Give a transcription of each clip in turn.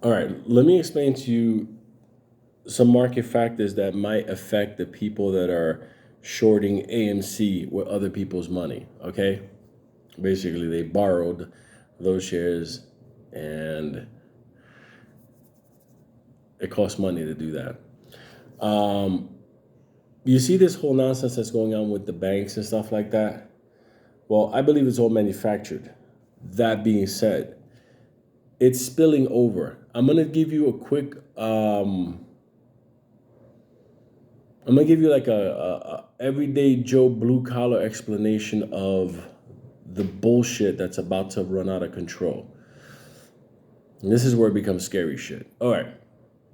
All right, let me explain to you some market factors that might affect the people that are shorting AMC with other people's money. Okay, basically they borrowed those shares, and it costs money to do that. Um, you see this whole nonsense that's going on with the banks and stuff like that. Well, I believe it's all manufactured. That being said, it's spilling over. I'm gonna give you a quick. I'm gonna give you like a everyday Joe blue collar explanation of the bullshit that's about to run out of control. And this is where it becomes scary shit. All right,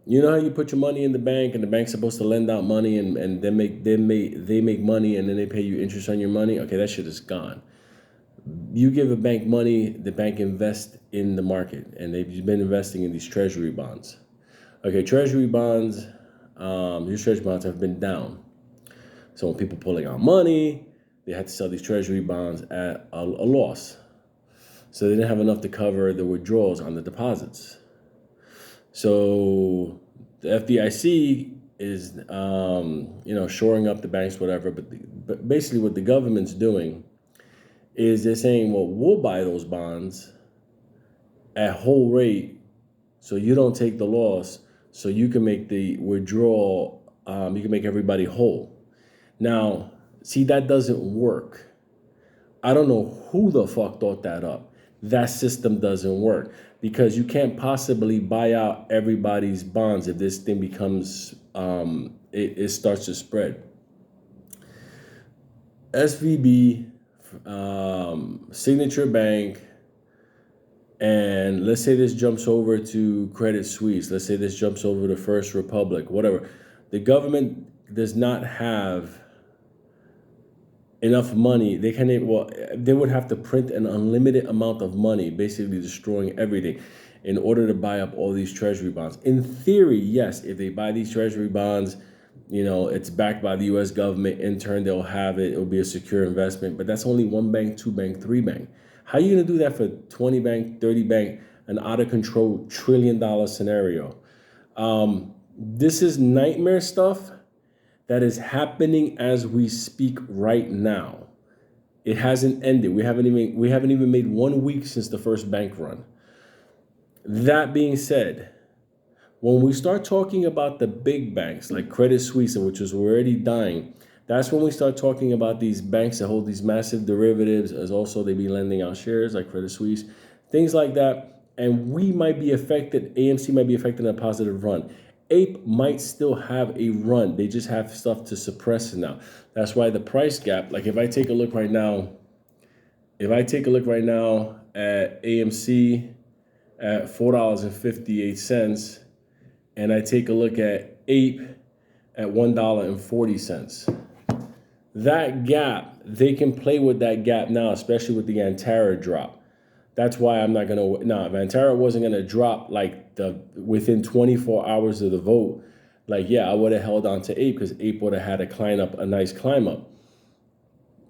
you know how you put your money in the bank and the bank's supposed to lend out money and they make money and then they pay you interest on your money. Okay, that shit is gone. You give a bank money, the bank invests in the market, and they've been investing in these treasury bonds. Okay, treasury bonds, these treasury bonds have been down. So when people pulling out money, they had to sell these treasury bonds at a loss. So they didn't have enough to cover the withdrawals on the deposits. So the FDIC is, shoring up the banks, whatever. But basically, what the government's doing is they're saying, well, we'll buy those bonds at whole rate, so you don't take the loss, so you can make the withdrawal. You can make everybody whole. Now, see, that doesn't work. I don't know who the fuck thought that up. That system doesn't work because you can't possibly buy out everybody's bonds if this thing becomes, it starts to spread. SVB, Signature Bank, and let's say this jumps over to Credit Suisse. Let's say this jumps over to First Republic, whatever. The government does not have enough money. They would have to print an unlimited amount of money, basically destroying everything in order to buy up all these treasury bonds. In theory, yes, if they buy these treasury bonds, it's backed by the US government. In turn, they'll have it. It'll be a secure investment, but that's only one bank, two bank, three bank. How are you going to do that for 20 bank, 30 bank, an out of control $1 trillion scenario? This is nightmare stuff that is happening as we speak right now. It hasn't ended. We haven't even made 1 week since the first bank run. That being said, when we start talking about the big banks like Credit Suisse, which is already dying, that's when we start talking about these banks that hold these massive derivatives, as also they be lending out shares like Credit Suisse, things like that. And we might be affected, AMC might be affected in a positive run. Ape might still have a run. They just have stuff to suppress it now. That's why the price gap, like if I take a look right now at AMC at $4.58, and I take a look at Ape at $1.40. That gap, they can play with that gap now, especially with the Antara drop. That's why I'm not gonna. If Antara wasn't gonna drop within 24 hours of the vote, I would have held on to Ape because Ape would have had a nice climb up.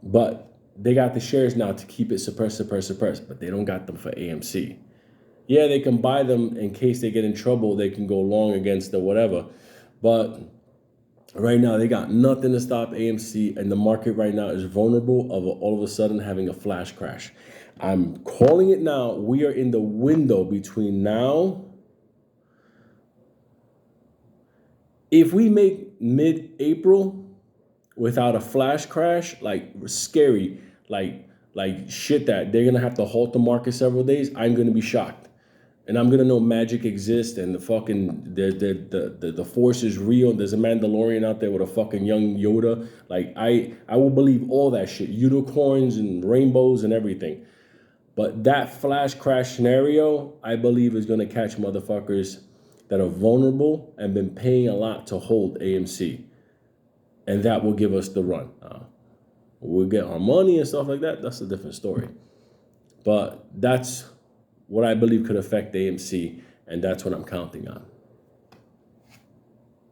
But they got the shares now to keep it suppressed. But they don't got them for AMC. Yeah, they can buy them in case they get in trouble. They can go long against the whatever. But right now, they got nothing to stop AMC, and the market right now is vulnerable of all of a sudden having a flash crash. I'm calling it now. We are in the window between now. If we make mid-April without a flash crash, like scary, like shit that they're gonna have to halt the market several days, I'm gonna be shocked. And I'm gonna know magic exists and the force is real. There's a Mandalorian out there with a fucking young Yoda. I will believe all that shit, unicorns and rainbows and everything. But that flash crash scenario, I believe, is gonna catch motherfuckers that are vulnerable and been paying a lot to hold AMC, and that will give us the run. We'll get our money and stuff like that. That's a different story. But that's what I believe could affect AMC, and that's what I'm counting on.